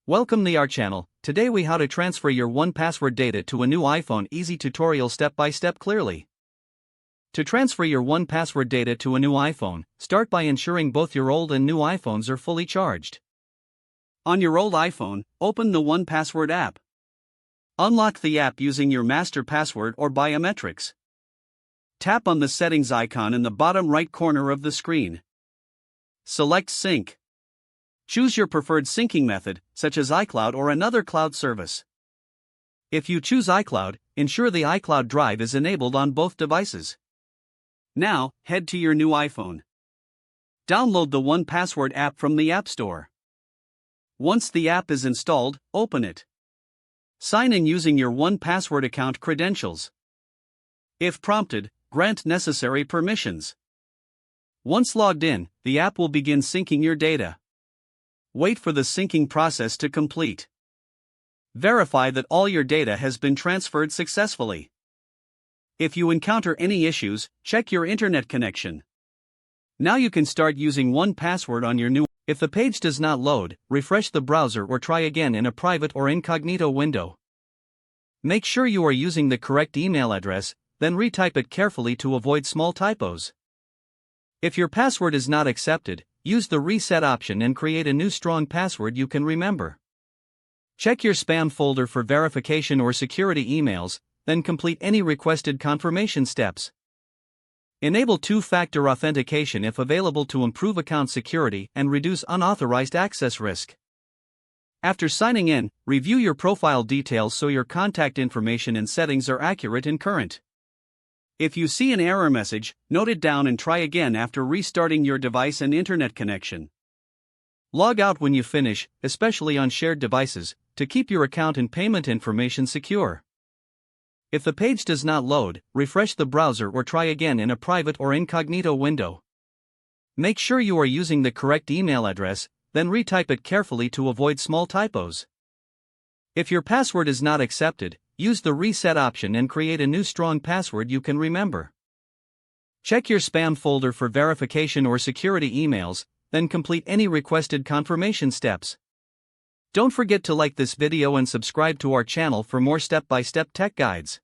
Welcome to our channel. Today we how to transfer your 1Password data to a new iPhone. Easy tutorial step by step clearly. To transfer your 1Password data to a new iPhone, start by ensuring both your old and new iPhones are fully charged. On your old iPhone, open the 1Password app. Unlock the app using your master password or biometrics. Tap on the settings icon in the bottom right corner of the screen. Select Sync. Choose your preferred syncing method, such as iCloud or another cloud service. If you choose iCloud, ensure the iCloud drive is enabled on both devices. Now, head to your new iPhone. Download the 1Password app from the App Store. Once the app is installed, open it. Sign in using your 1Password account credentials. If prompted, grant necessary permissions. Once logged in, the app will begin syncing your data. Wait for the syncing process to complete. Verify that all your data has been transferred successfully. If you encounter any issues, check your internet connection. Now you can start using 1Password on your new. If the page does not load, refresh the browser or try again in a private or incognito window. Make sure you are using the correct email address, then retype it carefully to avoid small typos. If your password is not accepted, use the reset option and create a new strong password you can remember. Check your spam folder for verification or security emails, then complete any requested confirmation steps. Enable two-factor authentication if available to improve account security and reduce unauthorized access risk. After signing in, review your profile details so your contact information and settings are accurate and current. If you see an error message, note it down and try again after restarting your device and internet connection. Log out when you finish, especially on shared devices, to keep your account and payment information secure. If the page does not load, refresh the browser or try again in a private or incognito window. Make sure you are using the correct email address, then retype it carefully to avoid small typos. If your password is not accepted, use the reset option and create a new strong password you can remember. Check your spam folder for verification or security emails, then complete any requested confirmation steps. Don't forget to like this video and subscribe to our channel for more step-by-step tech guides.